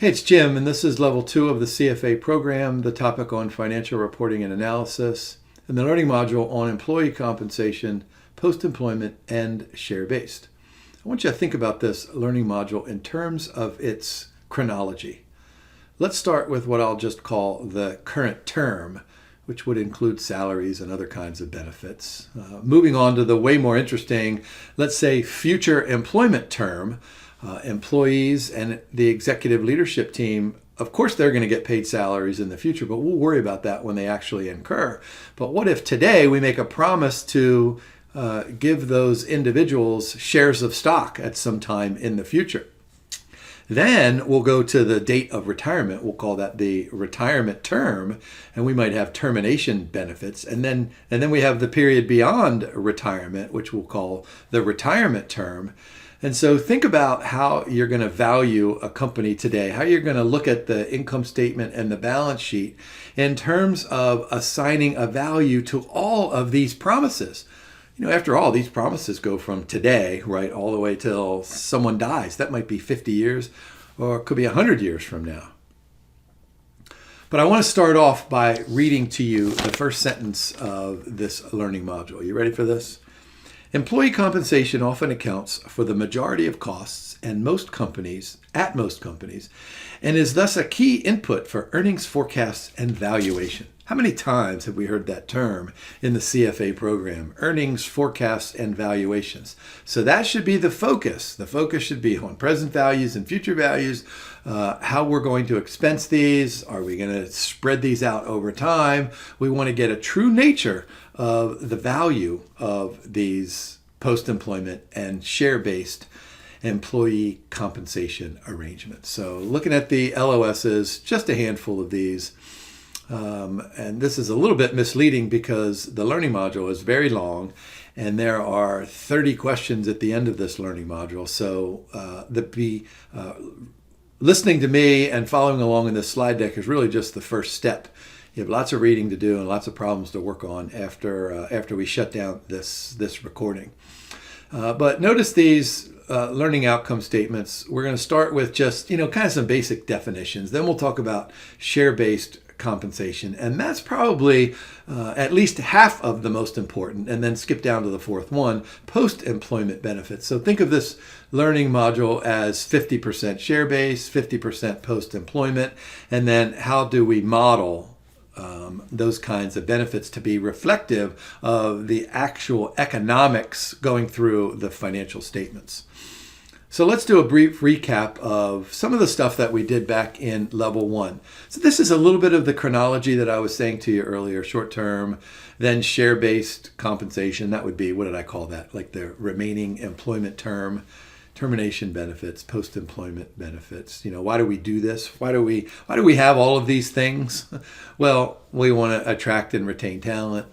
Hey, it's Jim, and this is level 2 of the CFA program, the topic on financial reporting and analysis, and the learning module on employee compensation, post-employment, and share-based. I want you to think about this learning module in terms of its chronology. Let's start with what I'll just call the current term, which would include salaries and other kinds of benefits. Moving on to the way more interesting, let's say, future employment term. Employees and the executive leadership team, of course, they're going to get paid salaries in the future, but we'll worry about that when they actually incur. But what if today we make a promise to give those individuals shares of stock at some time in the future? Then we'll go to the date of retirement. We'll call that the retirement term, and we might have termination benefits. And then we have the period beyond retirement, which we'll call the retirement term. And so think about how you're going to value a company today, how you're going to look at the income statement and the balance sheet in terms of assigning a value to all of these promises. You know, after all, these promises go from today, right, all the way till someone dies. That might be 50 years or it could be 100 years from now. But I want to start off by reading to you the first sentence of this learning module. You ready for this? Employee compensation often accounts for the majority of costs at most companies, and is thus a key input for earnings forecasts and valuation. How many times have we heard that term in the CFA program? Earnings, forecasts, and valuations. So that should be the focus. The focus should be on present values and future values, how we're going to expense these. Are we going to spread these out over time? We want to get a true nature of the value of these post-employment and share-based employee compensation arrangements. So looking at the LOSs, just a handful of these. And this is a little bit misleading because the learning module is very long and there are 30 questions at the end of this learning module. So listening to me and following along in this slide deck is really just the first step. You have lots of reading to do and lots of problems to work on after we shut down this recording. But notice these learning outcome statements. We're going to start with just, kind of some basic definitions. Then we'll talk about share-based compensation, and that's probably at least half of the most important, and then skip down to the fourth one, post-employment benefits. So think of this learning module as 50% share-based, 50% post-employment, and then how do we model those kinds of benefits to be reflective of the actual economics going through the financial statements. So let's do a brief recap of some of the stuff that we did back in level 1. So this is a little bit of the chronology that I was saying to you earlier, short term, then share-based compensation. That would be, what did I call that? Like the remaining employment term, termination benefits, post-employment benefits. Why do we do this? Why do we have all of these things? Well, we want to attract and retain talent.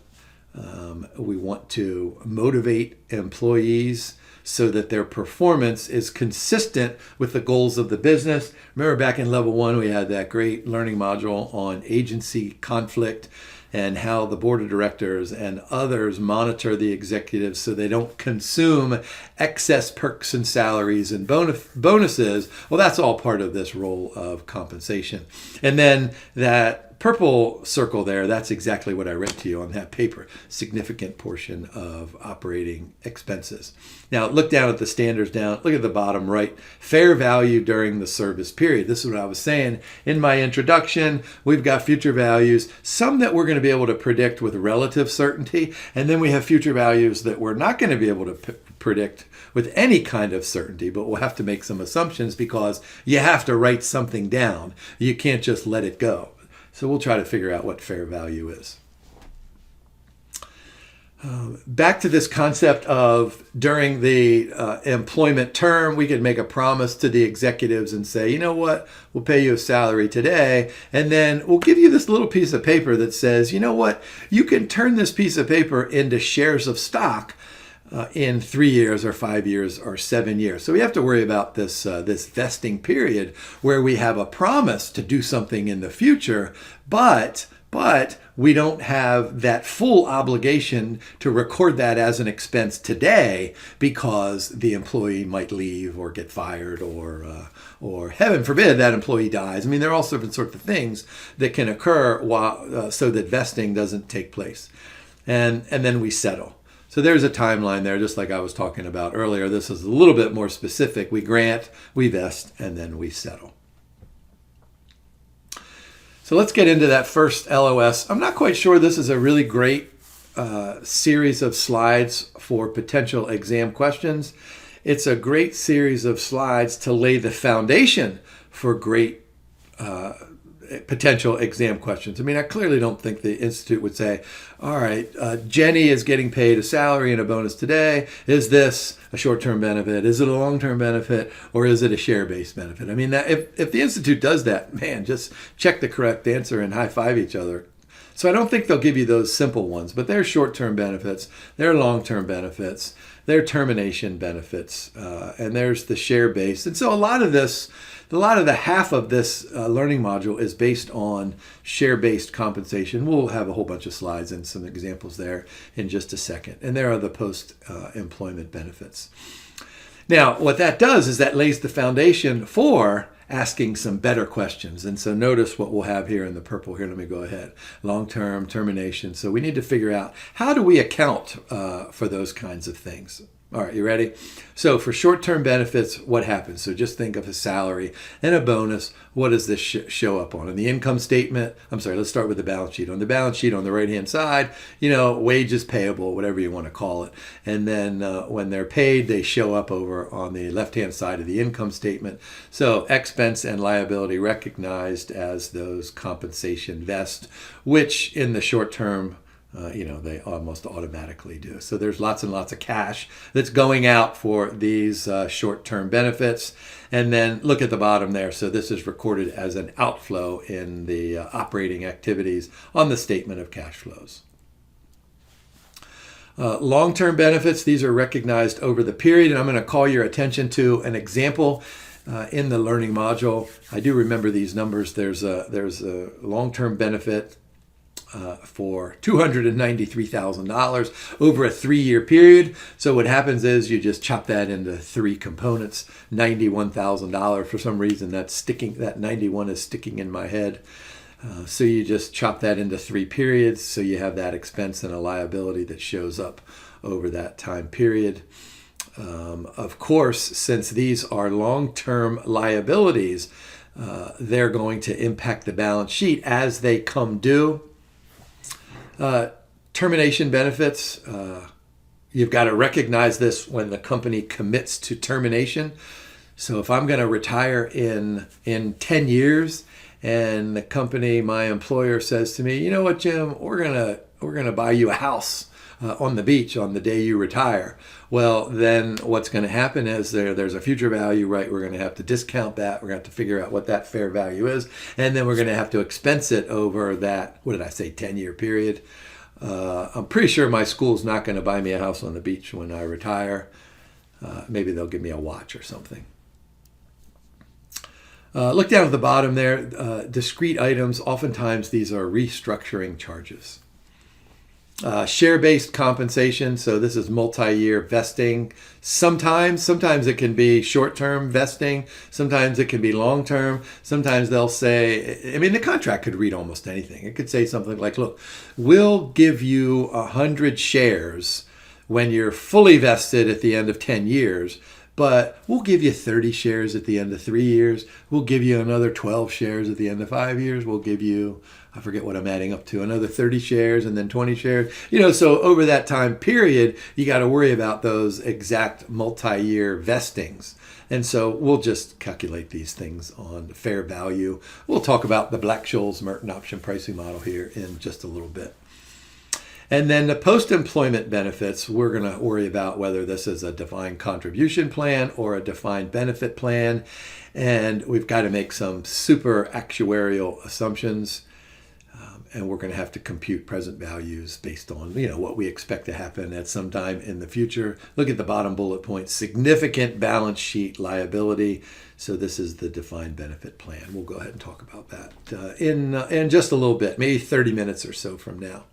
We want to motivate employees so that their performance is consistent with the goals of the business. Remember back in level 1, we had that great learning module on agency conflict and how the board of directors and others monitor the executives so they don't consume excess perks and salaries and bonuses. Well, that's all part of this role of compensation. And then that purple circle there, that's exactly what I read to you on that paper. Significant portion of operating expenses. Now, look down at the standards down. Look at the bottom right. Fair value during the service period. This is what I was saying in my introduction. We've got future values, some that we're going to be able to predict with relative certainty, and then we have future values that we're not going to be able to predict with any kind of certainty, but we'll have to make some assumptions because you have to write something down. You can't just let it go. So we'll try to figure out what fair value is. Back to this concept of during the employment term, we could make a promise to the executives and say, you know what, we'll pay you a salary today, and then we'll give you this little piece of paper that says, you know what, you can turn this piece of paper into shares of stock in 3 years or 5 years or 7 years. So we have to worry about this vesting period where we have a promise to do something in the future, but but we don't have that full obligation to record that as an expense today because the employee might leave or get fired or heaven forbid that employee dies. I mean, there are all sorts of things that can occur so that vesting doesn't take place. And then we settle. So there's a timeline there, just like I was talking about earlier. This is a little bit more specific. We grant, we vest, and then we settle. So let's get into that first LOS. I'm not quite sure this is a really great series of slides for potential exam questions. It's a great series of slides to lay the foundation for great potential exam questions. I mean, I clearly don't think the Institute would say, all right, Jenny is getting paid a salary and a bonus today. Is this a short-term benefit? Is it a long-term benefit? Or is it a share-based benefit? I mean, if the Institute does that, man, just check the correct answer and high-five each other. So I don't think they'll give you those simple ones, but they're short-term benefits, they're long-term benefits, they're termination benefits, and there's the share-based. And so a lot of the half of this learning module is based on share-based compensation. We'll have a whole bunch of slides and some examples there in just a second. And there are the post-employment benefits. Now, what that does is that lays the foundation for asking some better questions. And so notice what we'll have here in the purple here. Let me go ahead. Long-term, termination. So we need to figure out, how do we account for those kinds of things? All right, you ready? So for short-term benefits, what happens? So just think of a salary and a bonus. What does this show up on? In the income statement, let's start with the balance sheet. On the balance sheet on the right-hand side, wages payable, whatever you want to call it. And then when they're paid, they show up over on the left-hand side of the income statement. So expense and liability recognized as those compensation vest, which in the short term, they almost automatically do. So there's lots and lots of cash that's going out for these short-term benefits. And then look at the bottom there. So this is recorded as an outflow in the operating activities on the statement of cash flows. Long-term benefits, these are recognized over the period. And I'm going to call your attention to an example in the learning module. I do remember these numbers. There's a long-term benefit for $293,000 over a 3-year period. So what happens is you just chop that into 3 components. $91,000. For some reason that 91 is sticking in my head. So you just chop that into 3 periods. So you have that expense and a liability that shows up over that time period. Of course, since these are long-term liabilities, they're going to impact the balance sheet as they come due. Termination benefits, you've got to recognize this when the company commits to termination. So if I'm going to retire in 10 years and the company, my employer says to me, you know what, Jim, we're going to buy you a house on the beach on the day you retire. Well, then what's going to happen is there's a future value, right? We're going to have to discount that. We're going to have to figure out what that fair value is. And then we're going to have to expense it over that, 10-year period. I'm pretty sure my school's not going to buy me a house on the beach when I retire. Maybe they'll give me a watch or something. Look down at the bottom there. Discrete items, oftentimes these are restructuring charges. Share-based compensation, so this is multi-year vesting. Sometimes it can be short-term vesting. Sometimes it can be long-term. Sometimes they'll say, the contract could read almost anything. It could say something like, look, we'll give you 100 shares when you're fully vested at the end of 10 years, but we'll give you 30 shares at the end of 3 years. We'll give you another 12 shares at the end of 5 years. We'll give you, I forget what I'm adding up to, another 30 shares and then 20 shares. So over that time period, you got to worry about those exact multi-year vestings. And so we'll just calculate these things on fair value. We'll talk about the Black-Scholes-Merton option pricing model here in just a little bit. And then the post-employment benefits, we're going to worry about whether this is a defined contribution plan or a defined benefit plan. And we've got to make some super actuarial assumptions. and we're going to have to compute present values based on, what we expect to happen at some time in the future. Look at the bottom bullet point, significant balance sheet liability. So this is the defined benefit plan. We'll go ahead and talk about that in just a little bit, maybe 30 minutes or so from now.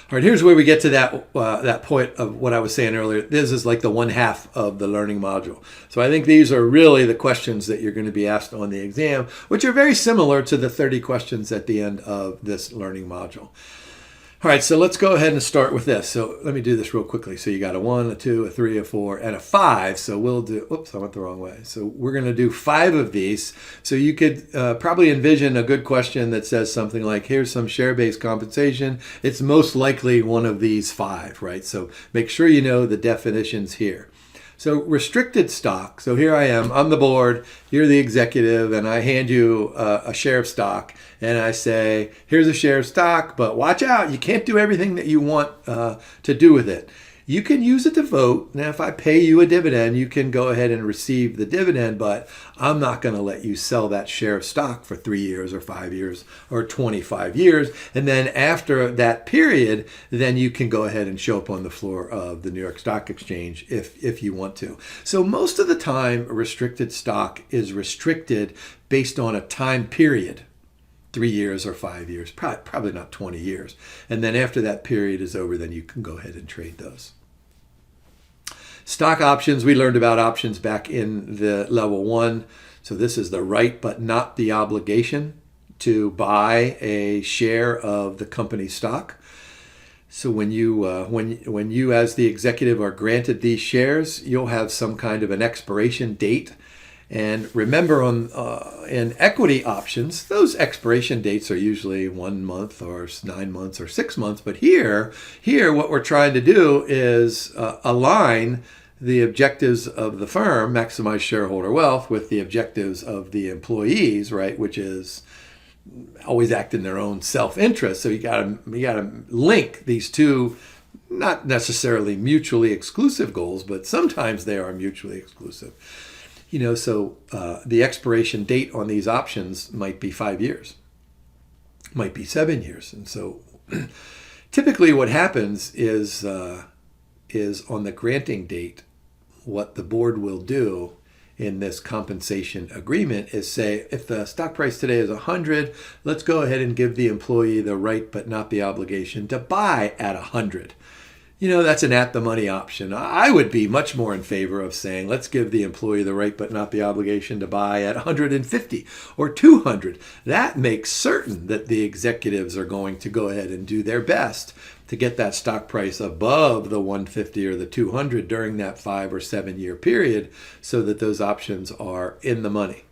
All right, here's where we get to that point of what I was saying earlier. This is like the 1/2 of the learning module. So I think these are really the questions that you're going to be asked on the exam, which are very similar to the 30 questions at the end of this learning module. All right, so let's go ahead and start with this. So let me do this real quickly. So you got a 1, a 2, a 3, a 4, and a 5. So we'll do, oops, I went the wrong way. So we're going to do 5 of these. So you could probably envision a good question that says something like, here's some share-based compensation. It's most likely one of these 5, right? So make sure you know the definitions here. So restricted stock. So here I am, I'm the board, you're the executive, and I hand you a share of stock. And I say, here's a share of stock, but watch out, you can't do everything that you want to do with it. You can use it to vote. Now, if I pay you a dividend, you can go ahead and receive the dividend, but I'm not going to let you sell that share of stock for 3 years or 5 years or 25 years. And then after that period, then you can go ahead and show up on the floor of the New York Stock Exchange if you want to. So most of the time, restricted stock is restricted based on a time period. 3 years or 5 years, probably not 20 years. And then after that period is over, then you can go ahead and trade those. Stock options, we learned about options back in the level 1. So this is the right but not the obligation to buy a share of the company stock. So when you as the executive are granted these shares, you'll have some kind of an expiration date. And remember, in equity options, those expiration dates are usually 1 month or 9 months or 6 months. But here what we're trying to do is align the objectives of the firm, maximize shareholder wealth, with the objectives of the employees, right? Which is always act in their own self-interest. So you gotta link these two, not necessarily mutually exclusive goals, but sometimes they are mutually exclusive. So the expiration date on these options might be 5 years, might be 7 years. And so typically what happens is on the granting date, what the board will do in this compensation agreement is say, if the stock price today is 100, let's go ahead and give the employee the right but not the obligation to buy at 100. That's an at-the-money option. I would be much more in favor of saying, let's give the employee the right but not the obligation to buy at 150 or 200. That makes certain that the executives are going to go ahead and do their best to get that stock price above the 150 or the 200 during that 5 or 7 year period so that those options are in the money.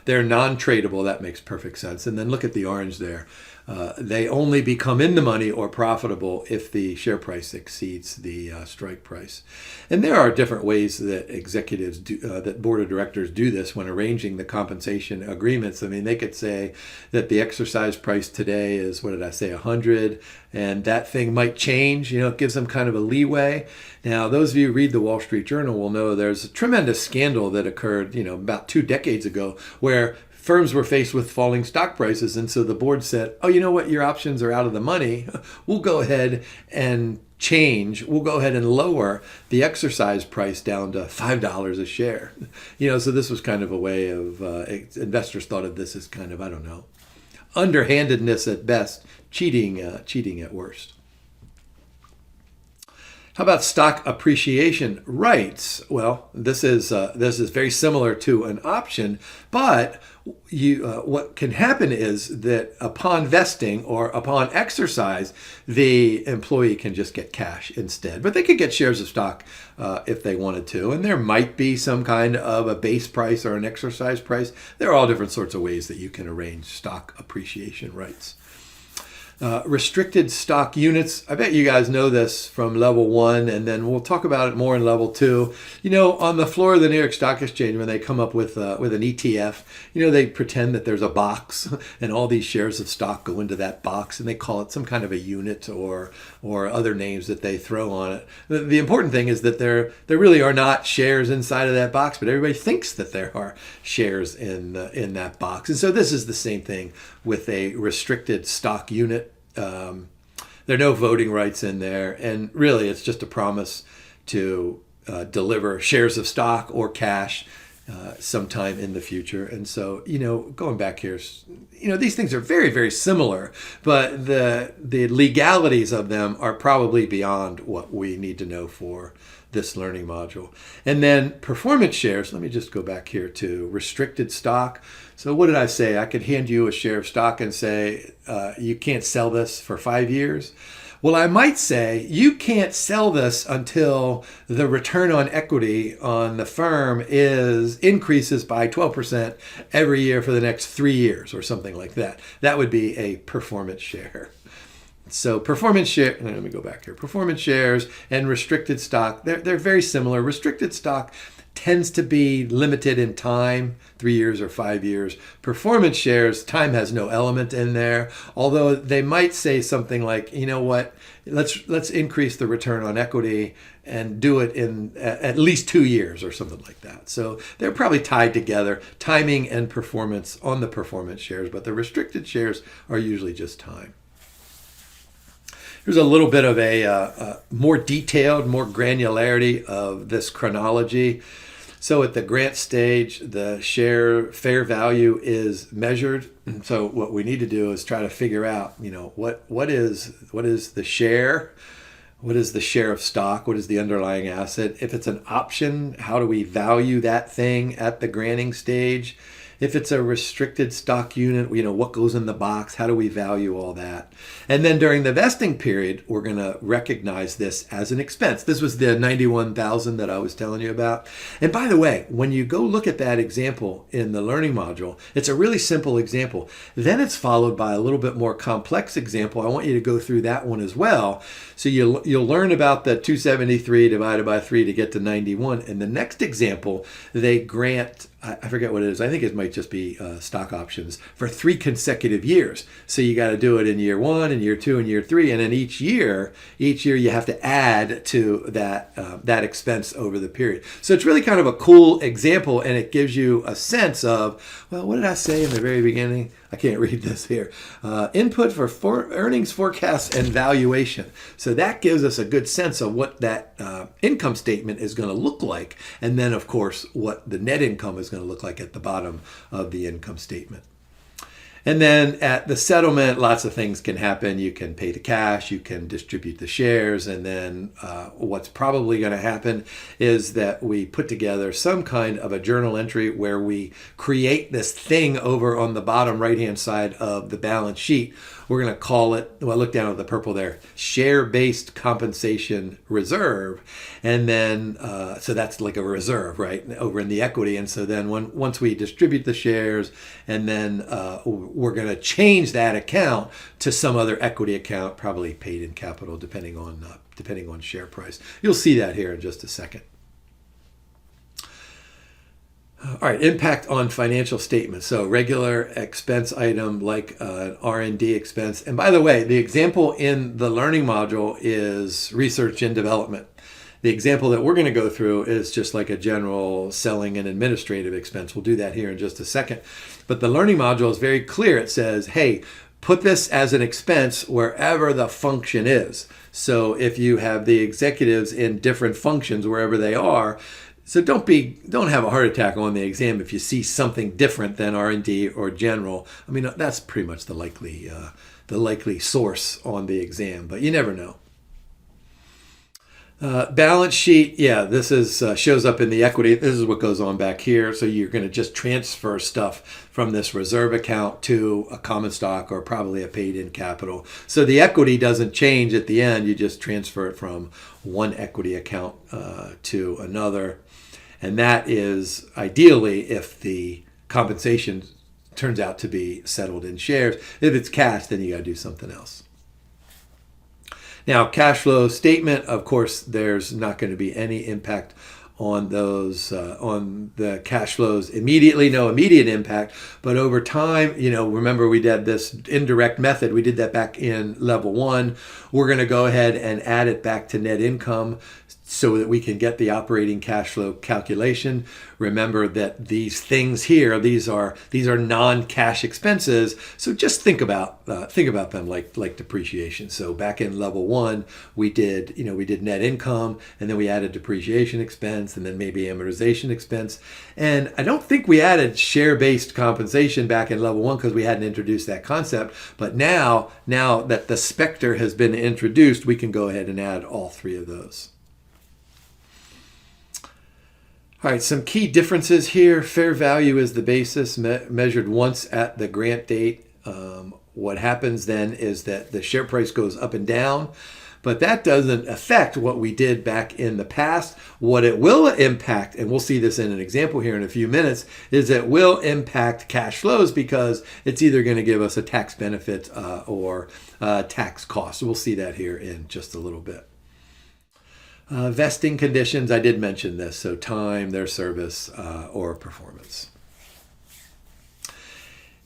They're non-tradable. That makes perfect sense. And then look at the orange there. They only become in the money or profitable if the share price exceeds the strike price. And there are different ways that executives do, that board of directors do this when arranging the compensation agreements. I mean, they could say that the exercise price today is, 100, and that thing might change. It gives them kind of a leeway. Now, those of you who read the Wall Street Journal will know there's a tremendous scandal that occurred, about 2 decades ago, where firms were faced with falling stock prices. And so the board said, oh, you know what? Your options are out of the money. We'll go ahead and we'll go ahead and lower the exercise price down to $5 a share. So this was kind of a way of, investors thought of this as kind of, underhandedness at best, cheating at worst. How about stock appreciation rights? Well, this is very similar to an option, but what can happen is that upon vesting or upon exercise, the employee can just get cash instead. But they could get shares of stock if they wanted to, and there might be some kind of a base price or an exercise price. There are all different sorts of ways that you can arrange stock appreciation rights. Restricted stock units. I bet you guys know this from level 1, and then we'll talk about it more in level 2. On the floor of the New York Stock Exchange, when they come up with an ETF, they pretend that there's a box and all these shares of stock go into that box, and they call it some kind of a unit or other names that they throw on it. The important thing is that there really are not shares inside of that box, but everybody thinks that there are shares in that box. And so this is the same thing with a restricted stock unit. There are no voting rights in there, and really it's just a promise to deliver shares of stock or cash sometime in the future. And so, going back here, these things are very, very similar, but the legalities of them are probably beyond what we need to know for this learning module. And then performance shares, let me just go back here to restricted stock. So what did I say? I could hand you a share of stock and say, you can't sell this for 5 years. Well, I might say you can't sell this until the return on equity on the firm increases by 12% every year for the next 3 years or something like that. That would be a performance share. So performance share, let me go back here. Performance shares and restricted stock, they're very similar. Restricted stock tends to be limited in time, 3 years or 5 years. Performance shares, time has no element in there, although they might say something like, let's increase the return on equity and do it in at least 2 years or something like that. So they're probably tied together, timing and performance on the performance shares, but the restricted shares are usually just time. Here's a little bit of a more detailed, more granularity of this chronology. So at the grant stage, the share fair value is measured. So what we need to do is try to figure out, what is the share? What is the share of stock? What is the underlying asset? If it's an option, how do we value that thing at the granting stage? If it's a restricted stock unit, what goes in the box? How do we value all that? And then during the vesting period, we're going to recognize this as an expense. This was the $91,000 that I was telling you about. And by the way, when you go look at that example in the learning module, it's a really simple example. Then it's followed by a little bit more complex example. I want you to go through that one as well. So you'll learn about the 273 divided by 3 to get to 91. And the next example, they grant, I forget what it is. I think it might just be stock options for 3 consecutive years. So you got to do it in year 1 and year 2 and year 3. And then each year you have to add to that expense over the period. So it's really kind of a cool example, and it gives you a sense of, well, what did I say in the very beginning? I can't read this here. Input for earnings forecasts and valuation. So that gives us a good sense of what that income statement is going to look like. And then, of course, what the net income is going to look like at the bottom of the income statement. And then at the settlement, lots of things can happen. You can pay the cash, you can distribute the shares, and then what's probably going to happen is that we put together some kind of a journal entry where we create this thing over on the bottom right-hand side of the balance sheet. We're going to call it, well, look down at the purple there, share-based compensation reserve. And then, so that's like a reserve, right, over in the equity. And so then once we distribute the shares, and then we're going to change that account to some other equity account, probably paid in capital, depending on share price. You'll see that here in just a second. All right, impact on financial statements. So regular expense item like an R&D expense. And by the way, the example in the learning module is research and development. The example that we're going to go through is just like a general selling and administrative expense. We'll do that here in just a second. But the learning module is very clear. It says, hey, put this as an expense wherever the function is. So if you have the executives in different functions, wherever they are, so don't have a heart attack on the exam if you see something different than R&D or general. I mean, that's pretty much the likely source on the exam, but you never know. Balance sheet, yeah, this is shows up in the equity. This is what goes on back here. So you're going to just transfer stuff from this reserve account to a common stock or probably a paid-in capital. So the equity doesn't change at the end. You just transfer it from one equity account to another. And that is ideally if the compensation turns out to be settled in shares. If it's cash, then you got to do something else. Now, cash flow statement, of course, there's not going to be any impact on those on the cash flows immediately, no immediate impact, but over time, remember we did this indirect method, we did that back in level 1. We're going to go ahead and add it back to net income so that we can get the operating cash flow calculation. Remember that these things here, these are non-cash expenses. So just think about them like depreciation. So back in level 1, we did net income, and then we added depreciation expense, and then maybe amortization expense. And I don't think we added share-based compensation back in level 1 because we hadn't introduced that concept. But now that the specter has been introduced, we can go ahead and add all 3 of those. All right, some key differences here. Fair value is the basis, measured once at the grant date. What happens then is that the share price goes up and down, but that doesn't affect what we did back in the past. What it will impact, and we'll see this in an example here in a few minutes, is it will impact cash flows because it's either going to give us a tax benefit or tax cost. We'll see that here in just a little bit. Vesting conditions, I did mention this, so time, their service, or performance.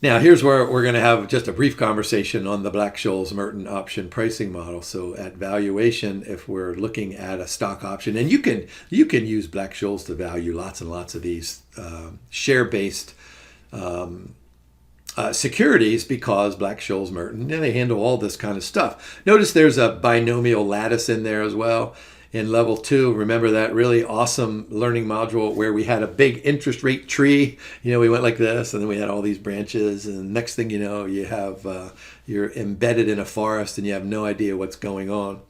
Now, here's where we're going to have just a brief conversation on the Black-Scholes-Merton option pricing model. So at valuation, if we're looking at a stock option, and you can use Black-Scholes to value lots and lots of these share-based securities because Black-Scholes-Merton, they handle all this kind of stuff. Notice there's a binomial lattice in there as well. In level 2, remember that really awesome learning module where we had a big interest rate tree. We went like this, and then we had all these branches, and next thing you know, you have you're embedded in a forest, and you have no idea what's going on.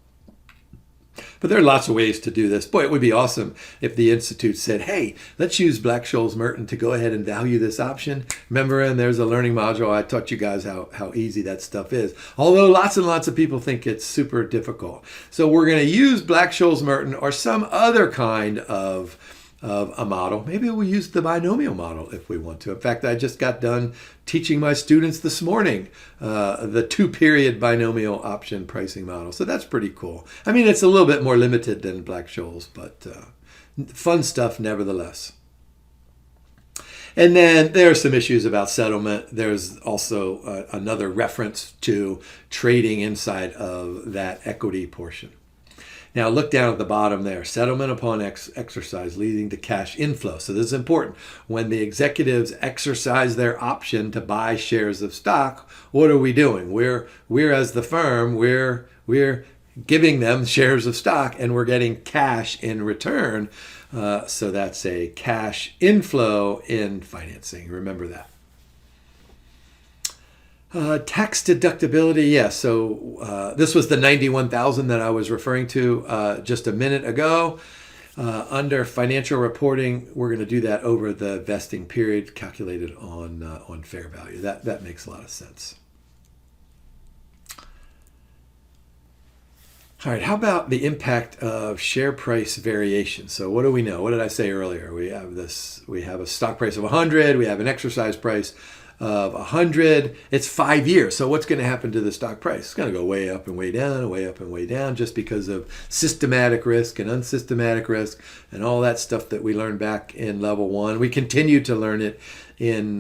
But there are lots of ways to do this. Boy, it would be awesome if the Institute said, hey, let's use Black-Scholes-Merton to go ahead and value this option. Remember, and there's a learning module. I taught you guys how easy that stuff is. Although lots and lots of people think it's super difficult. So we're going to use Black-Scholes-Merton or some other kind of a model. Maybe we'll use the binomial model if we want to. In fact, I just got done teaching my students this morning the 2-period binomial option pricing model. So that's pretty cool. I mean, it's a little bit more limited than Black-Scholes, but fun stuff nevertheless. And then there are some issues about settlement. There's also another reference to trading inside of that equity portion. Now look down at the bottom there. Settlement upon exercise leading to cash inflow. So this is important. When the executives exercise their option to buy shares of stock, what are we doing? We're as the firm, we're giving them shares of stock and we're getting cash in return. So that's a cash inflow in financing. Remember that. Tax deductibility, yes. So this was the $91,000 that I was referring to just a minute ago. Under financial reporting, we're going to do that over the vesting period, calculated on fair value. That makes a lot of sense. All right, how about the impact of share price variation? So what do we know? What did I say earlier? We have a stock price of 100. We have an exercise price of 100. It's 5 years. So what's going to happen to the stock price? It's going to go way up and way down, way up and way down, just because of systematic risk and unsystematic risk and all that stuff that we learned back in level 1. We continue to learn it in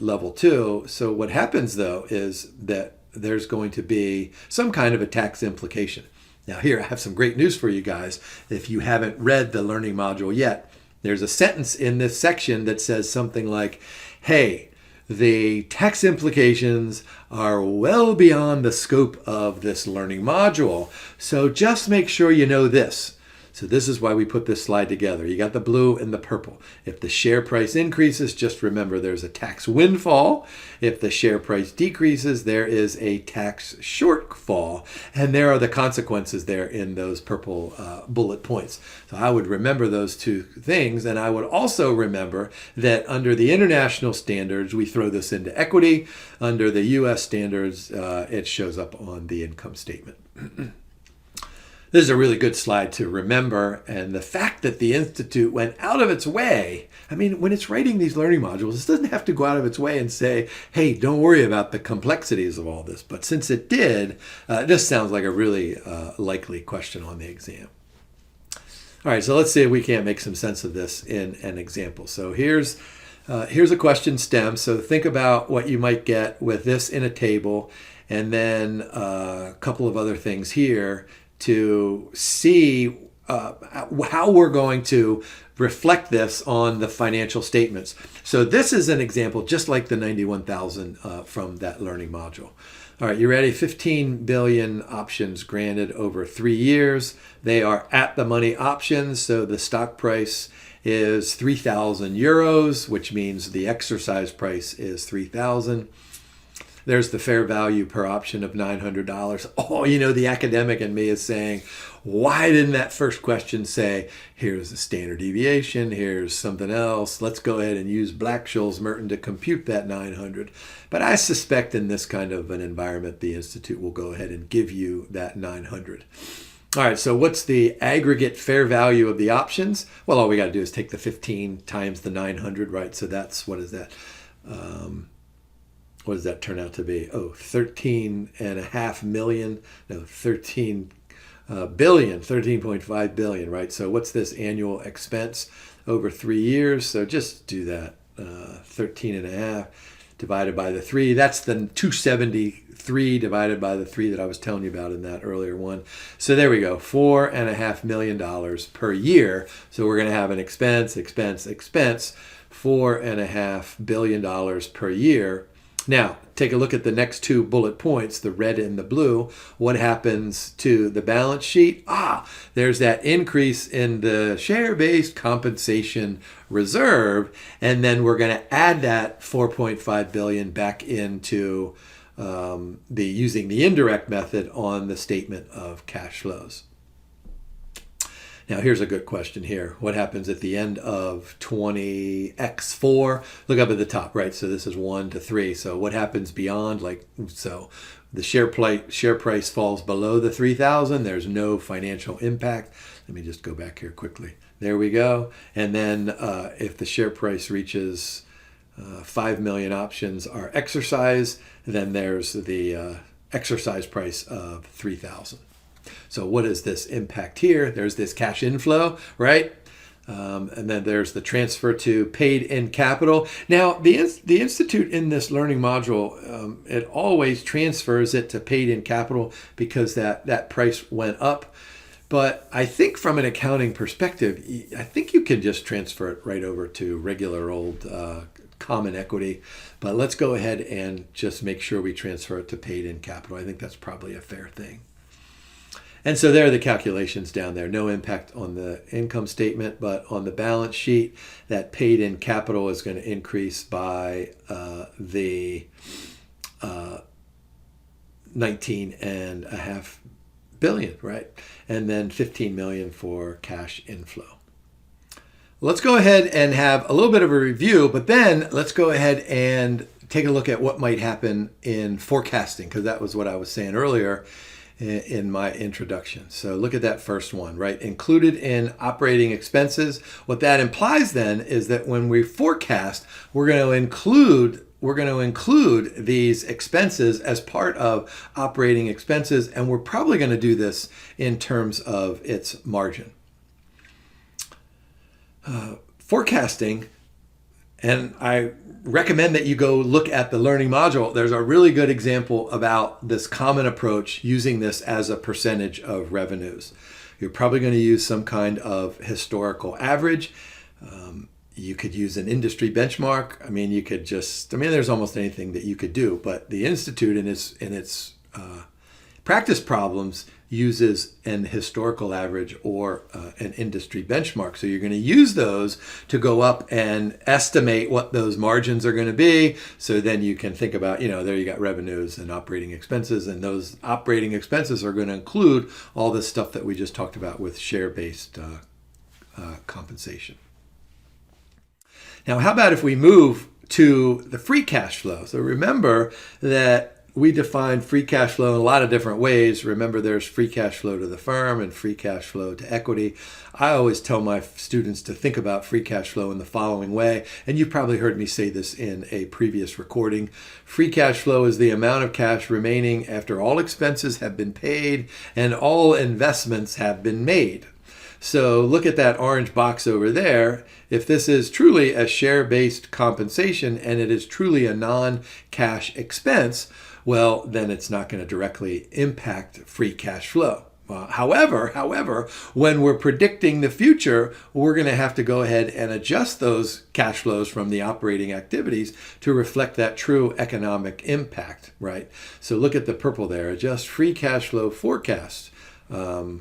level 2. So what happens though is that there's going to be some kind of a tax implication. Now here, I have some great news for you guys. If you haven't read the learning module yet, there's a sentence in this section that says something like, hey, the tax implications are well beyond the scope of this learning module. So just make sure you know this. So this is why we put this slide together. You got the blue and the purple. If the share price increases, just remember there's a tax windfall. If the share price decreases, there is a tax shortfall. And there are the consequences there in those purple bullet points. So I would remember those two things. And I would also remember that under the international standards, we throw this into equity. Under the US standards, it shows up on the income statement. This is a really good slide to remember, and the fact that the Institute went out of its way, I mean, when it's writing these learning modules, it doesn't have to go out of its way and say, hey, don't worry about the complexities of all this. But since it did, this sounds like a really likely question on the exam. All right, so let's see if we can't make some sense of this in an example. So here's a question stem. So think about what you might get with this in a table, and then a couple of other things here to see how we're going to reflect this on the financial statements. So this is an example just like the 91,000 from that learning module. All right, you ready? 15 billion options granted over 3 years. They are at the money options, so the stock price is 3,000 euros, which means the exercise price is 3,000. There's the fair value per option of $900. Oh, you know, the academic in me is saying, why didn't that first question say, here's the standard deviation, here's something else, let's go ahead and use Black-Scholes-Merton to compute that 900. But I suspect in this kind of an environment, the Institute will go ahead and give you that 900. All right, so what's the aggregate fair value of the options? Well, all we got to do is take the 15 times the 900, right? So that's, what is that? What does that turn out to be? Oh, 13.5 million. No, 13 billion, 13.5 billion, right? So what's this annual expense over 3 years? So just do that. 13.5 divided by the 3. That's the 273 divided by the 3 that I was telling you about in that earlier one. So there we go, $4.5 million per year. So we're going to have an expense, $4.5 billion per year. Now, take a look at the next two bullet points, the red and the blue. What happens to the balance sheet? There's that increase in the share-based compensation reserve, and then we're going to add that 4.5 billion back into using the indirect method on the statement of cash flows. Now, here's a good question here. What happens at the end of 20x4? Look up at the top, right? So this is 1 to 3. So what happens beyond? So the share price falls below the 3,000. There's no financial impact. Let me just go back here quickly. There we go. And then if the share price reaches 5 million options are exercised, then there's the exercise price of 3,000. So what is this impact here? There's this cash inflow, right? And then there's the transfer to paid in capital. Now, the Institute in this learning module, it always transfers it to paid in capital because that price went up. But I think from an accounting perspective, I think you can just transfer it right over to regular old common equity. But let's go ahead and just make sure we transfer it to paid in capital. I think that's probably a fair thing. And so there are the calculations down there. No impact on the income statement, but on the balance sheet, that paid in capital is going to increase by the 19.5 billion, right? And then 15 million for cash inflow. Let's go ahead and have a little bit of a review, but then let's go ahead and take a look at what might happen in forecasting, because that was what I was saying earlier in my introduction. So look at that first one, right? Included in operating expenses. What that implies then is that when we forecast, we're going to include these expenses as part of operating expenses, and we're probably going to do this in terms of its margin. Forecasting, and I recommend that you go look at the learning module. There's a really good example about this common approach using this as a percentage of revenues. You're probably going to use some kind of historical average. You could use an industry benchmark. I mean, there's almost anything that you could do, but the Institute in its practice problems uses an historical average or an industry benchmark. So you're going to use those to go up and estimate what those margins are going to be. So then you can think about, there you got revenues and operating expenses, and those operating expenses are going to include all this stuff that we just talked about with share-based compensation. Now, how about if we move to the free cash flow? So remember that we define free cash flow in a lot of different ways. Remember, there's free cash flow to the firm and free cash flow to equity. I always tell my students to think about free cash flow in the following way, and you've probably heard me say this in a previous recording. Free cash flow is the amount of cash remaining after all expenses have been paid and all investments have been made. So look at that orange box over there. If this is truly a share-based compensation and it is truly a non-cash expense, well, then it's not going to directly impact free cash flow. However, when we're predicting the future, we're going to have to go ahead and adjust those cash flows from the operating activities to reflect that true economic impact, right? So look at the purple there. Adjust free cash flow forecast for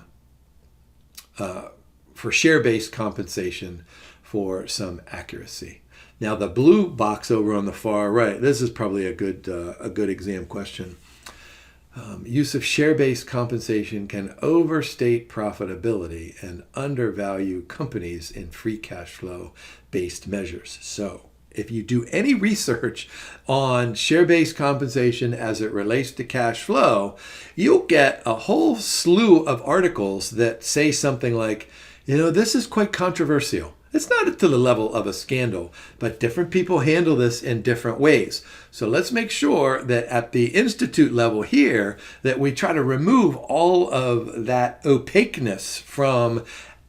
share-based compensation for some accuracy. Now the blue box over on the far right, this is probably a good exam question. Use of share-based compensation can overstate profitability and undervalue companies in free cash flow-based measures. So if you do any research on share-based compensation as it relates to cash flow, you'll get a whole slew of articles that say something like, this is quite controversial. It's not to the level of a scandal, but different people handle this in different ways. So let's make sure that at the institute level here, that we try to remove all of that opaqueness from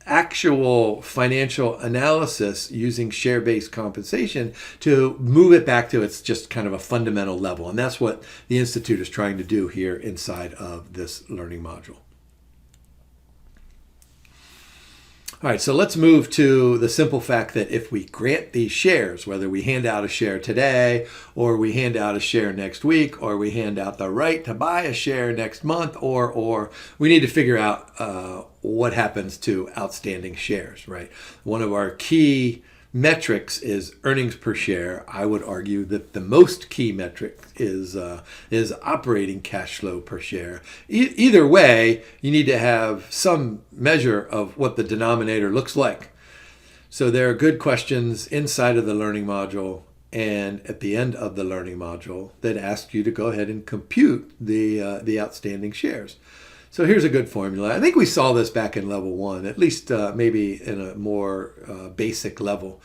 actual financial analysis using share-based compensation to move it back to its just kind of a fundamental level. And that's what the institute is trying to do here inside of this learning module. All right, so let's move to the simple fact that if we grant these shares, whether we hand out a share today, or we hand out a share next week, or we hand out the right to buy a share next month, or we need to figure out what happens to outstanding shares, right? One of our key metrics is earnings per share. I would argue that the most key metric is operating cash flow per share. Either way, you need to have some measure of what the denominator looks like. So there are good questions inside of the learning module and at the end of the learning module that ask you to go ahead and compute the outstanding shares. So here's a good formula. I think we saw this back in level 1, at least maybe in a more basic level.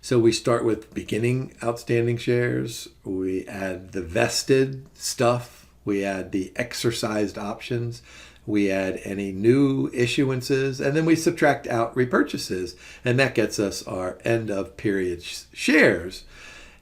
So we start with beginning outstanding shares. We add the vested stuff. We add the exercised options. We add any new issuances. And then we subtract out repurchases. And that gets us our end of period shares.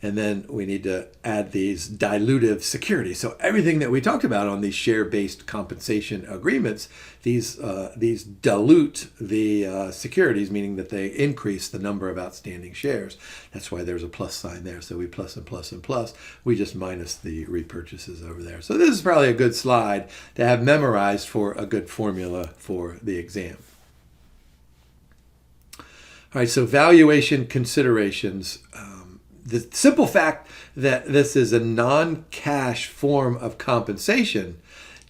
And then we need to add these dilutive securities. So everything that we talked about on these share-based compensation agreements, these dilute the securities, meaning that they increase the number of outstanding shares. That's why there's a plus sign there. So we plus and plus and plus. We just minus the repurchases over there. So this is probably a good slide to have memorized for a good formula for the exam. All right, so valuation considerations. The simple fact that this is a non-cash form of compensation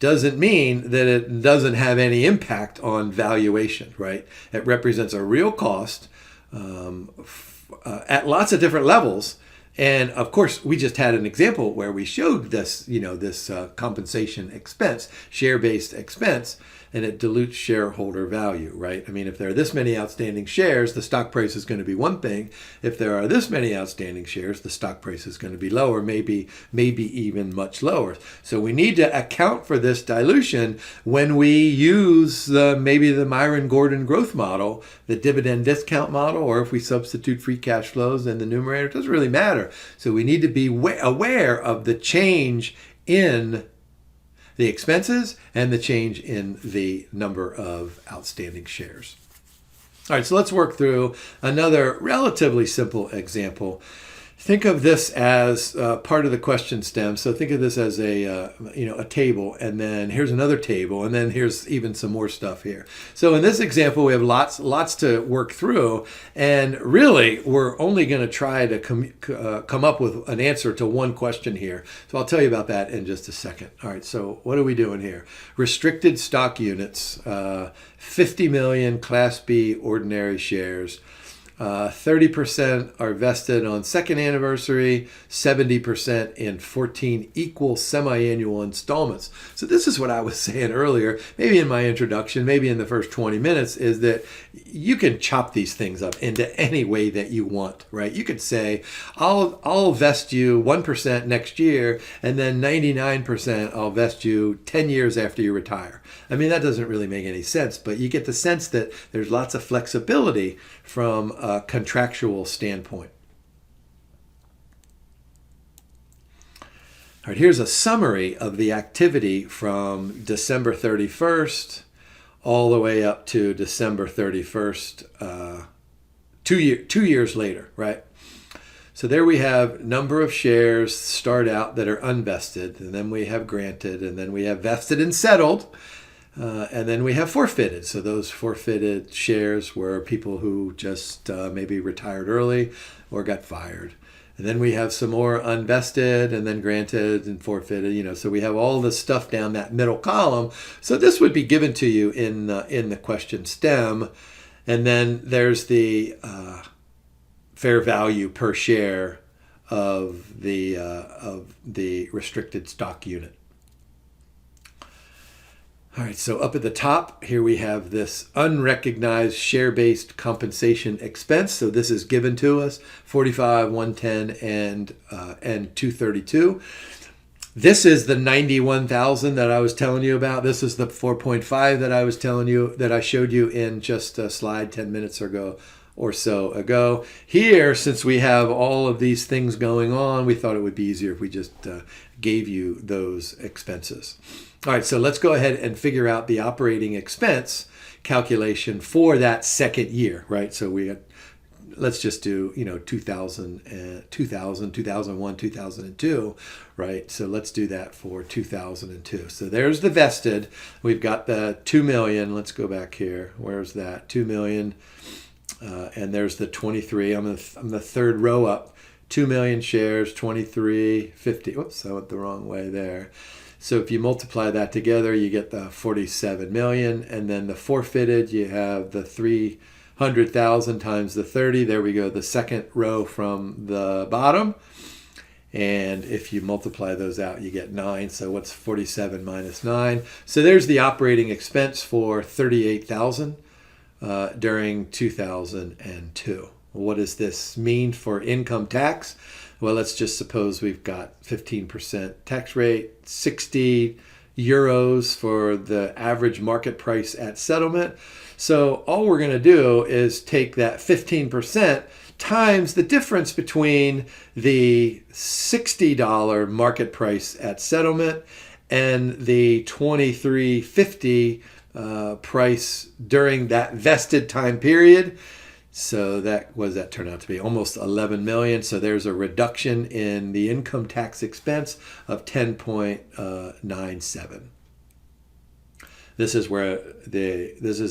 doesn't mean that it doesn't have any impact on valuation, right? It represents a real cost at lots of different levels. And of course, we just had an example where we showed this, this compensation expense, share-based expense, and it dilutes shareholder value, right? I mean, if there are this many outstanding shares, the stock price is going to be one thing. If there are this many outstanding shares, the stock price is going to be lower, maybe even much lower. So we need to account for this dilution when we use maybe the Myron-Gordon growth model, the dividend discount model, or if we substitute free cash flows in the numerator. It doesn't really matter. So we need to be aware of the change in the expenses and the change in the number of outstanding shares. All right, so let's work through another relatively simple example. Think of this as part of the question stem. So think of this as a table, and then here's another table, and then here's even some more stuff here. So in this example, we have lots to work through, and really we're only going to try to come up with an answer to one question here. So I'll tell you about that in just a second. All right, so what are we doing here? Restricted stock units, 50 million Class B ordinary shares. 30% are vested on second anniversary, 70% in 14 equal semi-annual installments. So this is what I was saying earlier, maybe in my introduction, maybe in the first 20 minutes, is that you can chop these things up into any way that you want, right? You could say, I'll vest you 1% next year, and then 99% I'll vest you 10 years after you retire. I mean, that doesn't really make any sense, but you get the sense that there's lots of flexibility from a contractual standpoint. All right, here's a summary of the activity from December 31st all the way up to December 31st, 2 years later, right? So there we have number of shares start out that are unvested, and then we have granted, and then we have vested and settled, and then we have forfeited. So those forfeited shares were people who just maybe retired early or got fired. And then we have some more unvested and then granted and forfeited, so we have all the stuff down that middle column. So this would be given to you in the question stem. And then there's the fair value per share of the restricted stock unit. All right, so up at the top here we have this unrecognized share-based compensation expense. So this is given to us, 45, 110, and 232. This is the 91,000 that I was telling you about. This is the 4.5 that I was telling you, that I showed you in just a slide 10 minutes ago or so ago. Here, since we have all of these things going on, we thought it would be easier if we just gave you those expenses. All right, so let's go ahead and figure out the operating expense calculation for that second year, right? So let's just do, 2000, 2001, 2002, right? So let's do that for 2002. So there's the vested. We've got the 2 million. Let's go back here. Where's that? 2 million. And there's the 23. I'm the third row up. 2 million shares, 23.50. Oops, I went the wrong way there. So if you multiply that together, you get the 47 million. And then the forfeited, you have the 300,000 times the 30. There we go, the second row from the bottom. And if you multiply those out, you get 9. So what's 47 minus 9? So there's the operating expense for 38,000 during 2002. What does this mean for income tax? Well, let's just suppose we've got 15% tax rate, 60 euros for the average market price at settlement. So all we're going to do is take that 15% times the difference between the $60 market price at settlement and the $23.50 price during that vested time period. So what does that turn out to be? Almost 11 million. So there's a reduction in the income tax expense of 10.97. This is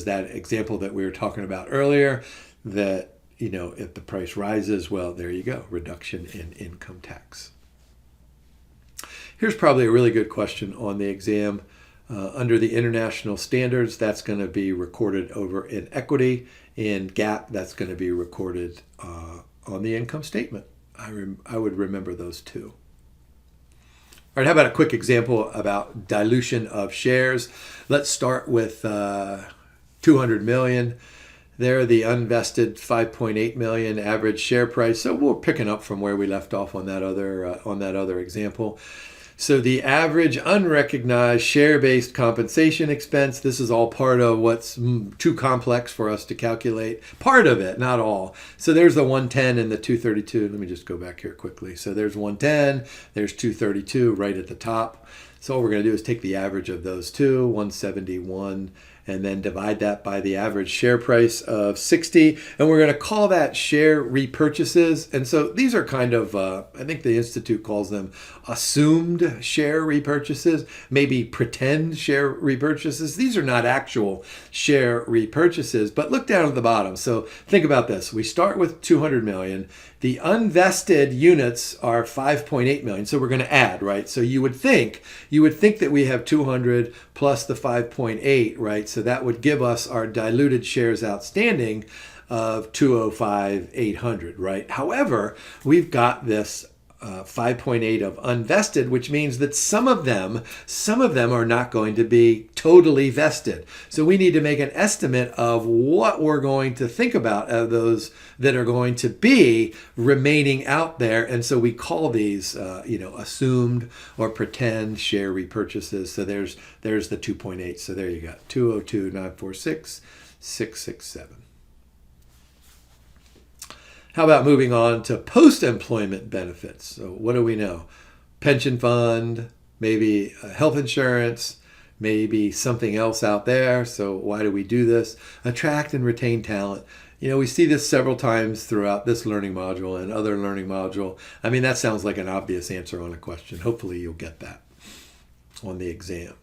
that example that we were talking about earlier, that, if the price rises, well, there you go, reduction in income tax. Here's probably a really good question on the exam. Under the international standards, that's going to be recorded over in equity. In GAAP, that's going to be recorded on the income statement. I would remember those two. All right, how about a quick example about dilution of shares? Let's start with 200 million. There, the unvested 5.8 million average share price. So we're picking up from where we left off on that other example. So the average unrecognized share-based compensation expense, this is all part of what's too complex for us to calculate. Part of it, not all. So there's the 110 and the 232. Let me just go back here quickly. So there's 110, there's 232 right at the top. So all we're going to do is take the average of those two, 171, and then divide that by the average share price of 60. And we're going to call that share repurchases. And so these are kind of, I think the Institute calls them assumed share repurchases, maybe pretend share repurchases. These are not actual share repurchases, but look down at the bottom. So think about this. We start with 200 million. The unvested units are 5.8 million. So we're going to add, right? So you would think that we have 200 plus the 5.8, right? So that would give us our diluted shares outstanding of 205,800, right? However, we've got this 5.8 of unvested, which means that some of them are not going to be totally vested. So we need to make an estimate of what we're going to think about of those that are going to be remaining out there. And so we call these, assumed or pretend share repurchases. So there's the 2.8. So there you go, 202,946,667. How about moving on to post-employment benefits? So what do we know? Pension fund, maybe health insurance, maybe something else out there. So why do we do this? Attract and retain talent. We see this several times throughout this learning module and other learning module. I mean, that sounds like an obvious answer on a question. Hopefully you'll get that on the exam.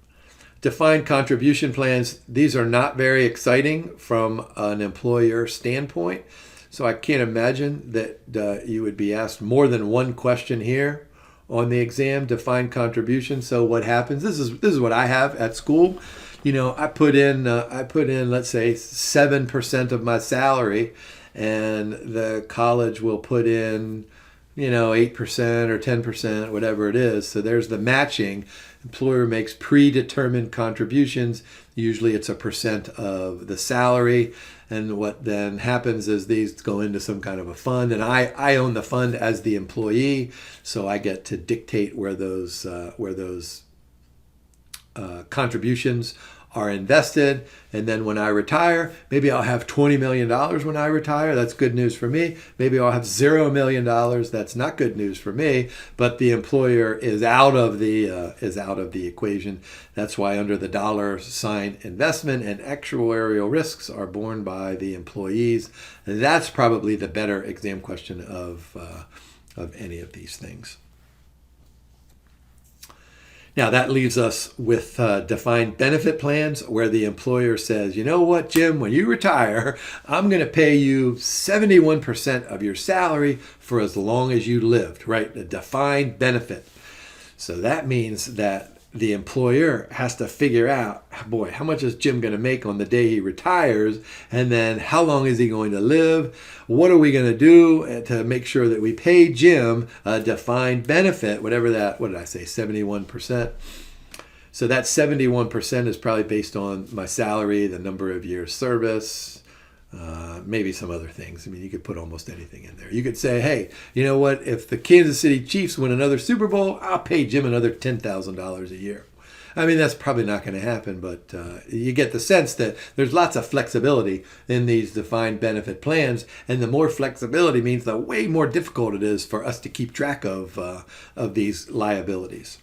Defined contribution plans. These are not very exciting from an employer standpoint. So I can't imagine that you would be asked more than one question here on the exam. Defined contribution. So what happens? This is what I have at school. I put in let's say 7% of my salary, and the college will put in 8% or 10%, whatever it is. So there's the matching. Employer makes predetermined contributions. Usually it's a percent of the salary. And what then happens is these go into some kind of a fund, and I own the fund as the employee, so I get to dictate where those contributions are invested. And then when I retire, maybe I'll have $20 million when I retire. That's good news for me. Maybe I'll have $0 million. That's not good news for me. But the employer is out of the equation. That's why under the $sign investment and actuarial risks are borne by the employees. That's probably the better exam question of any of these things. Now that leaves us with defined benefit plans where the employer says, you know what, Jim, when you retire, I'm going to pay you 71% of your salary for as long as you lived, right? A defined benefit. So that means that the employer has to figure out, boy, how much is Jim going to make on the day he retires? And then how long is he going to live? What are we going to do to make sure that we pay Jim a defined benefit, whatever that, what did I say, 71%? So that 71% is probably based on my salary, the number of years service, maybe some other things. I mean, you could put almost anything in there. You could say, hey, you know what? If the Kansas City Chiefs win another Super Bowl, I'll pay Jim another $10,000 a year. I mean, that's probably not going to happen, but you get the sense that there's lots of flexibility in these defined benefit plans, and the more flexibility means the way more difficult it is for us to keep track of these liabilities.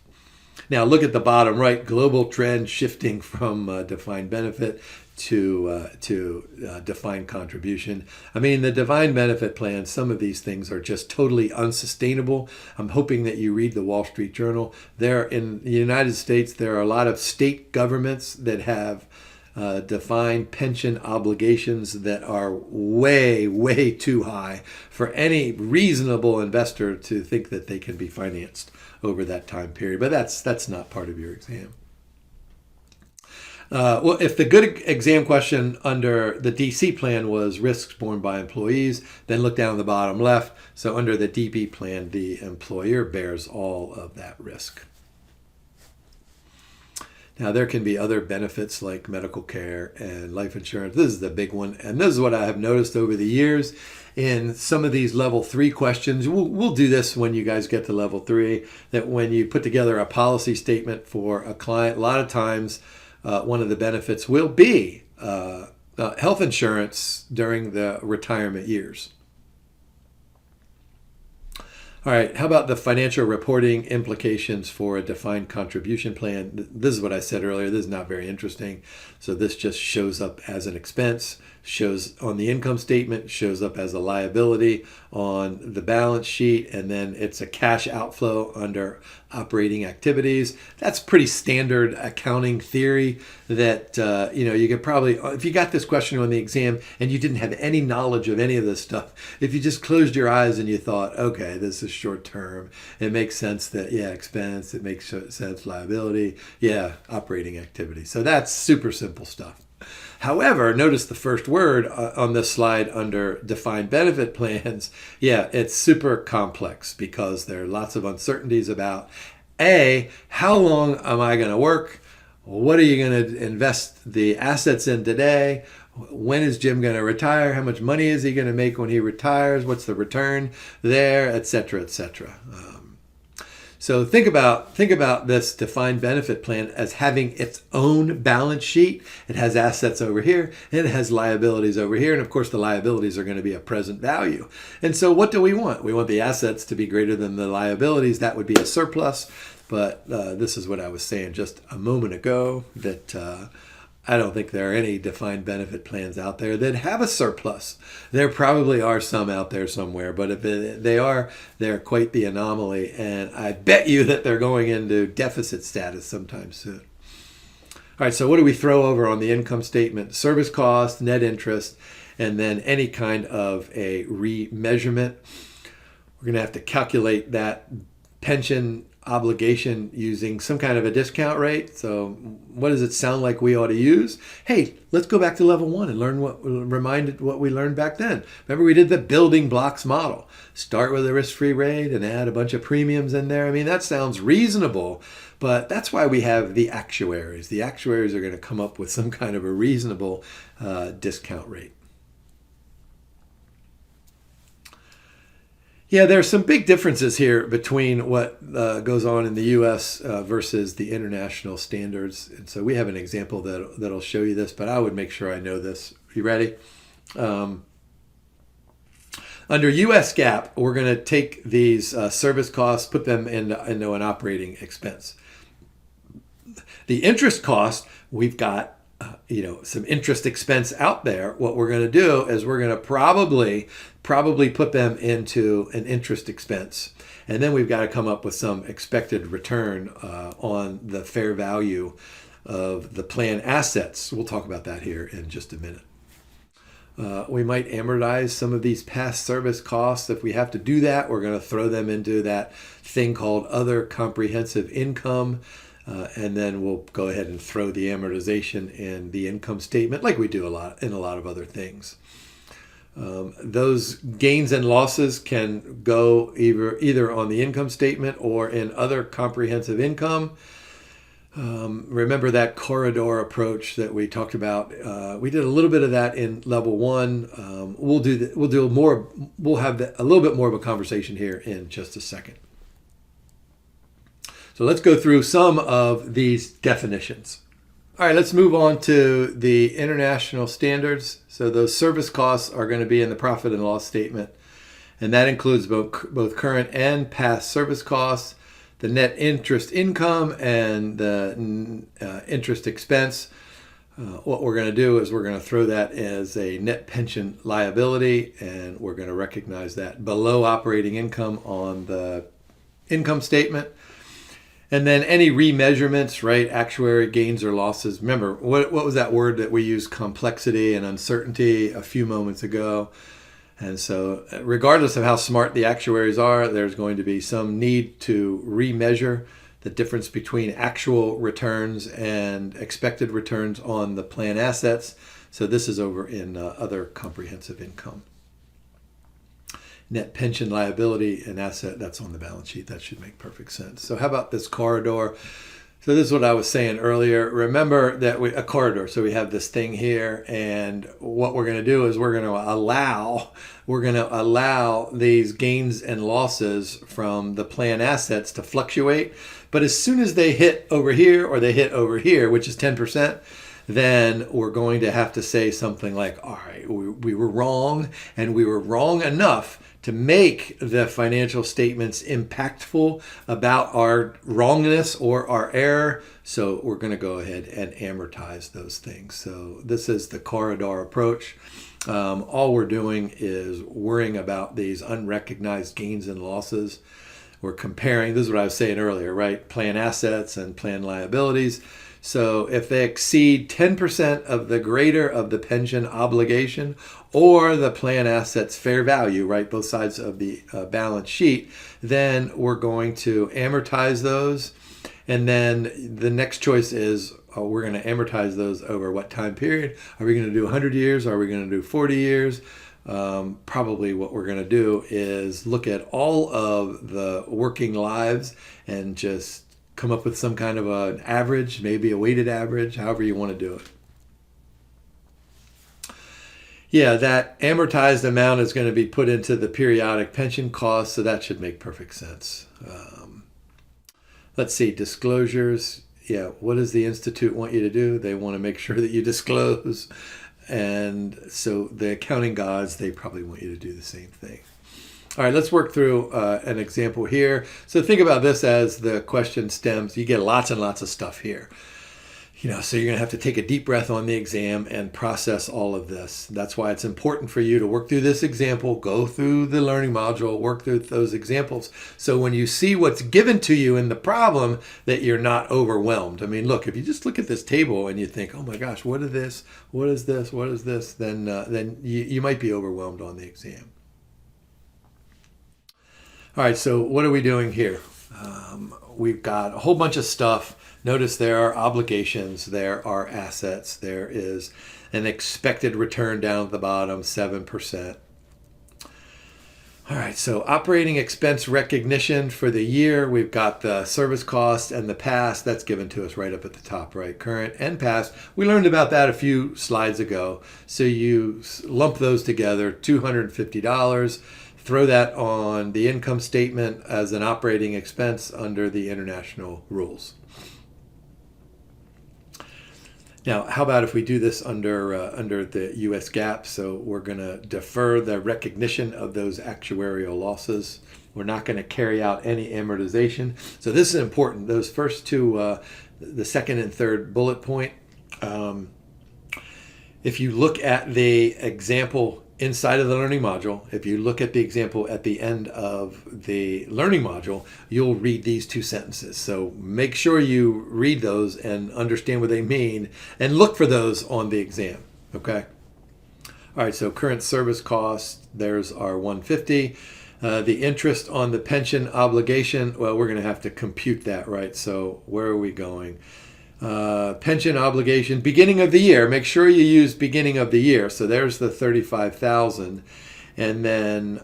Now, look at the bottom right, global trend shifting from defined benefit to defined contribution. I mean, the defined benefit plans, some of these things are just totally unsustainable. I'm hoping that you read the Wall Street Journal. There in the United States, there are a lot of state governments that have defined pension obligations that are way, way too high for any reasonable investor to think that they can be financed over that time period. But that's not part of your exam. Well, if the good exam question under the DC plan was risks borne by employees, then look down the bottom left. So under the DB plan, the employer bears all of that risk. Now, there can be other benefits like medical care and life insurance. This is the big one. And this is what I have noticed over the years in some of these level 3 questions. We'll do this when you guys get to level 3, that when you put together a policy statement for a client, a lot of times one of the benefits will be health insurance during the retirement years. All right, how about the financial reporting implications for a defined contribution plan? This is what I said earlier. This is not very interesting. So this just shows up as an expense, shows on the income statement, shows up as a liability on the balance sheet, and then it's a cash outflow under operating activities. That's pretty standard accounting theory that, you could probably, if you got this question on the exam and you didn't have any knowledge of any of this stuff, if you just closed your eyes and you thought, okay, this is short term, it makes sense that, expense, it makes sense liability, operating activity. So that's super simple stuff. However, notice the first word on this slide under defined benefit plans. Yeah, it's super complex because there are lots of uncertainties about A, how long am I going to work? What are you going to invest the assets in today? When is Jim going to retire? How much money is he going to make when he retires? What's the return there, et cetera, et cetera. So think about this defined benefit plan as having its own balance sheet. It has assets over here and it has liabilities over here. And of course, the liabilities are going to be a present value. And so what do we want? We want the assets to be greater than the liabilities. That would be a surplus. But this is what I was saying just a moment ago, that I don't think there are any defined benefit plans out there that have a surplus. There probably are some out there somewhere, but if they are, they're quite the anomaly. And I bet you that they're going into deficit status sometime soon. All right, so what do we throw over on the income statement? Service cost, net interest, and then any kind of a remeasurement. We're going to have to calculate that pension obligation using some kind of a discount rate. So what does it sound like we ought to use? Hey, let's go back to level 1 and remind what we learned back then. Remember, we did the building blocks model. Start with a risk-free rate and add a bunch of premiums in there. I mean, that sounds reasonable, but that's why we have the actuaries. The actuaries are going to come up with some kind of a reasonable discount rate. Yeah, there are some big differences here between what goes on in the U.S. Versus the international standards. And so we have an example that'll show you this, but I would make sure I know this. You ready? Under U.S. GAAP, we're going to take these service costs, put them into an operating expense. The interest cost, we've got some interest expense out there. What we're going to do is we're going to probably put them into an interest expense. And then we've got to come up with some expected return on the fair value of the plan assets. We'll talk about that here in just a minute. We might amortize some of these past service costs. If we have to do that, we're going to throw them into that thing called other comprehensive income. And then we'll go ahead and throw the amortization in the income statement like we do a lot of other things. Those gains and losses can go either on the income statement or in other comprehensive income. Remember that corridor approach that we talked about? We did a little bit of that in level 1. We'll have a little bit more of a conversation here in just a second. So let's go through some of these definitions. All right, let's move on to the international standards. So those service costs are going to be in the profit and loss statement. And that includes both current and past service costs, the net interest income, and the interest expense. What we're going to do is we're going to throw that as a net pension liability, and we're going to recognize that below operating income on the income statement. And then any remeasurements, right? Actuary gains or losses. Remember, what was that word that we used? Complexity and uncertainty a few moments ago. And so regardless of how smart the actuaries are, there's going to be some need to remeasure the difference between actual returns and expected returns on the plan assets. So this is over in other comprehensive income. Net pension liability and asset, that's on the balance sheet. That should make perfect sense. So how about this corridor? So this is what I was saying earlier. Remember that a corridor. So we have this thing here, and what we're going to do is we're going to allow these gains and losses from the plan assets to fluctuate. But as soon as they hit over here or they hit over here, which is 10%, then we're going to have to say something like, all right, we were wrong, and we were wrong enough to make the financial statements impactful about our wrongness or our error. So we're going to go ahead and amortize those things. So this is the corridor approach. All we're doing is worrying about these unrecognized gains and losses. We're comparing, this is what I was saying earlier, right? Plan assets and plan liabilities. So if they exceed 10% of the greater of the pension obligation or the plan assets fair value, right, both sides of the balance sheet, then we're going to amortize those. And then the next choice is, we're going to amortize those over what time period? Are we going to do 100 years? Are we going to do 40 years? Probably what we're going to do is look at all of the working lives and just come up with some kind of an average, maybe a weighted average, however you want to do it. Yeah, that amortized amount is going to be put into the periodic pension cost, so that should make perfect sense. Let's see, disclosures. Yeah, what does the Institute want you to do? They want to make sure that you disclose. And so the accounting gods, they probably want you to do the same thing. All right, let's work through an example here. So think about this as the question stems. You get lots and lots of stuff here. So you're going to have to take a deep breath on the exam and process all of this. That's why it's important for you to work through this example, go through the learning module, work through those examples. So when you see what's given to you in the problem, that you're not overwhelmed. I mean, look, if you just look at this table and you think, oh my gosh, what is this? What is this? What is this? Then you might be overwhelmed on the exam. All right, so what are we doing here? We've got a whole bunch of stuff. Notice there are obligations, there are assets, there is an expected return down at the bottom, 7%. All right, so operating expense recognition for the year, we've got the service cost and the past. That's given to us right up at the top, right? Current and past. We learned about that a few slides ago. So you lump those together, $250. Throw that on the income statement as an operating expense under the international rules. Now, how about if we do this under the U.S. GAAP? So we're going to defer the recognition of those actuarial losses. We're not going to carry out any amortization. So this is important. Those first two, the second and third bullet point, if you look at the example inside of the learning module, if you look at the example at the end of the learning module, you'll read these two sentences. So make sure you read those and understand what they mean and look for those on the exam, okay? All right, so current service cost, there's our 150. The interest on the pension obligation, well, we're going to have to compute that, right? So where are we going? Pension obligation, beginning of the year. Make sure you use beginning of the year. So there's the 35,000, and then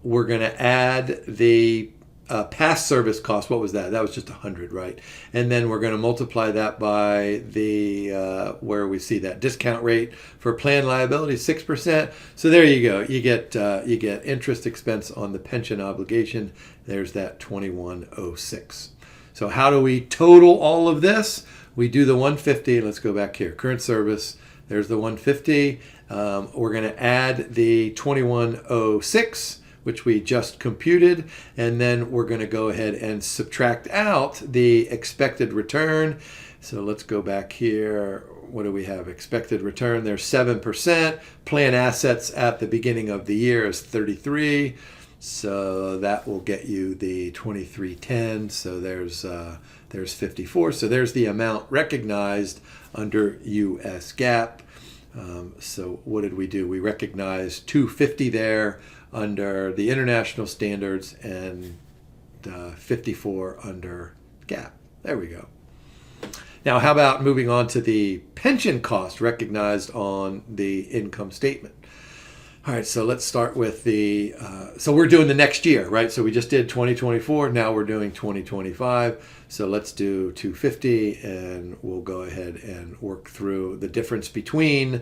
we're going to add the past service cost. What was that? That was just 100, right? And then we're going to multiply that by the where we see that discount rate for plan liability, 6%. So there you go. You get interest expense on the pension obligation. There's that 2106. So how do we total all of this? We do the 150. Let's go back here. Current service. There's the 150. We're going to add the 2106, which we just computed. And then we're going to go ahead and subtract out the expected return. So let's go back here. What do we have? Expected return. There's 7%. Plan assets at the beginning of the year is 33. So that will get you the 2310. So there's 54. So there's the amount recognized under U.S. GAAP. So what did we do? We recognized 250 there under the international standards and 54 under GAAP. There we go. Now, how about moving on to the pension cost recognized on the income statement? All right, so let's start with the, so we're doing the next year, right? So we just did 2024, now we're doing 2025. So let's do 250 and we'll go ahead and work through the difference between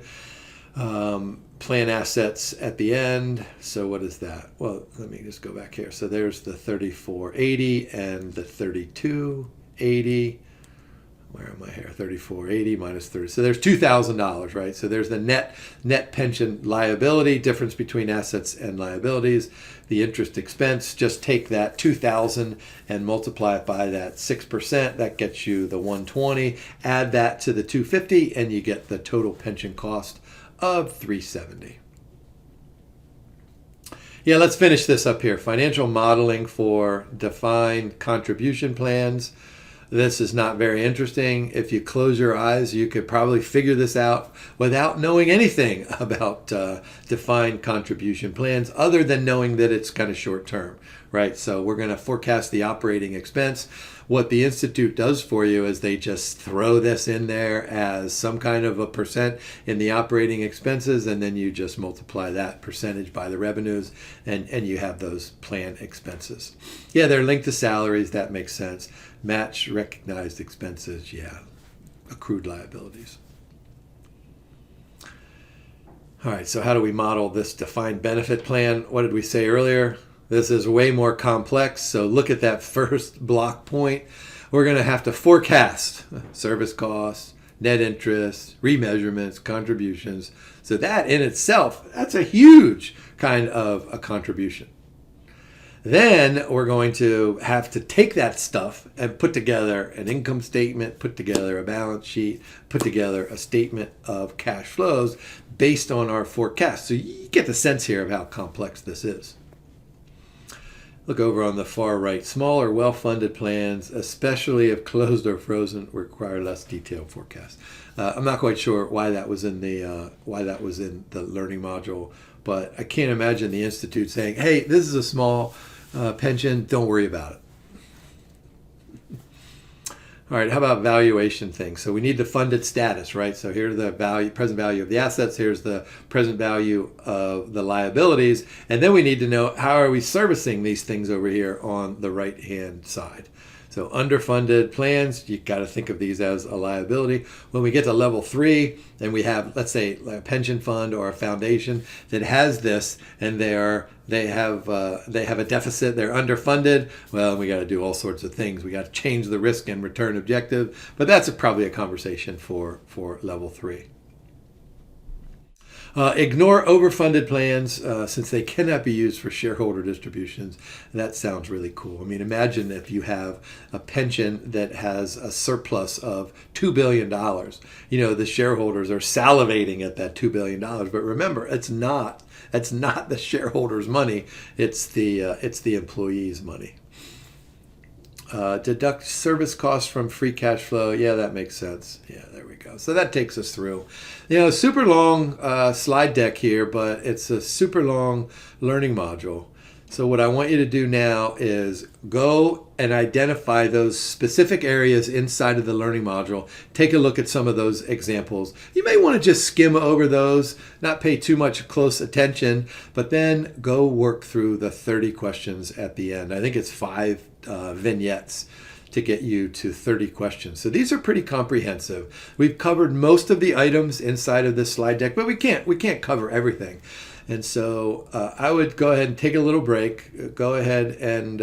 plan assets at the end. So what is that? Well, let me just go back here. So there's the 3480 and the 3280. Where am I here? 3480 minus 30. So there's $2,000, right? So there's the net pension liability, difference between assets and liabilities. The interest expense, just take that 2,000 and multiply it by that 6%. That gets you the 120. Add that to the 250 and you get the total pension cost of 370. Yeah, let's finish this up here. Financial modeling for defined contribution plans. this is not very interesting. If you close your eyes, you could probably figure this out without knowing anything about defined contribution plans, other than knowing that it's kind of short term, right? So we're going to forecast the operating expense. What the Institute does for you is they just throw this in there as some kind of a percent in the operating expenses, and then you just multiply that percentage by the revenues, and you have those plan expenses. Yeah, they're linked to salaries. That makes sense. Match recognized expenses. Yeah, accrued liabilities. All right, so how do we model this defined benefit plan? What did we say earlier? This is way more complex, so look at that first block point. We're going to have to forecast service costs, net interest, remeasurements, contributions. So that in itself, that's a huge kind of a contribution. Then we're going to have to take that stuff and put together an income statement, put together a balance sheet, put together a statement of cash flows based on our forecast. So you get the sense here of how complex this is. Look over on the far right. Smaller, well-funded plans, especially if closed or frozen, require less detailed forecast. I'm not quite sure why that was in the learning module, but I can't imagine the Institute saying, "Hey, this is a small pension. Don't worry about it." All right, how about valuation things? So we need the funded status, right? So here's the present value of the assets. Here's the present value of the liabilities. And then we need to know, how are we servicing these things over here on the right-hand side? So underfunded plans, you got to think of these as a liability. When we get to level 3 and we have, let's say, a pension fund or a foundation that has this, and they have a deficit, they're underfunded, well, we got to do all sorts of things. We got to change the risk and return objective, but that's probably a conversation for level 3. Ignore overfunded plans since they cannot be used for shareholder distributions. That sounds really cool. I mean, imagine if you have a pension that has a surplus of $2 billion. You know, the shareholders are salivating at that $2 billion. But remember, it's not the shareholders' money. It's the employees' money. Deduct service costs from free cash flow. Yeah, that makes sense. Yeah, there we go. So that takes us through. You know, super long slide deck here, but it's a super long learning module. So what I want you to do now is go and identify those specific areas inside of the learning module. Take a look at some of those examples. You may want to just skim over those, not pay too much close attention, but then go work through the 30 questions at the end. I think it's 5 vignettes to get you to 30 questions. So these are pretty comprehensive. We've covered most of the items inside of this slide deck, but we can't cover everything. And so I would go ahead and take a little break. Go ahead and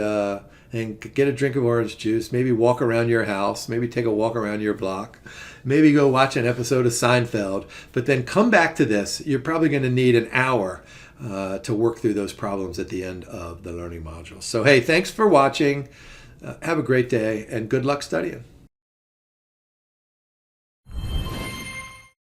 get a drink of orange juice. Maybe walk around your house. Maybe take a walk around your block. Maybe go watch an episode of Seinfeld. But then come back to this. You're probably going to need an hour to work through those problems at the end of the learning module. So hey, thanks for watching. Have a great day and good luck studying.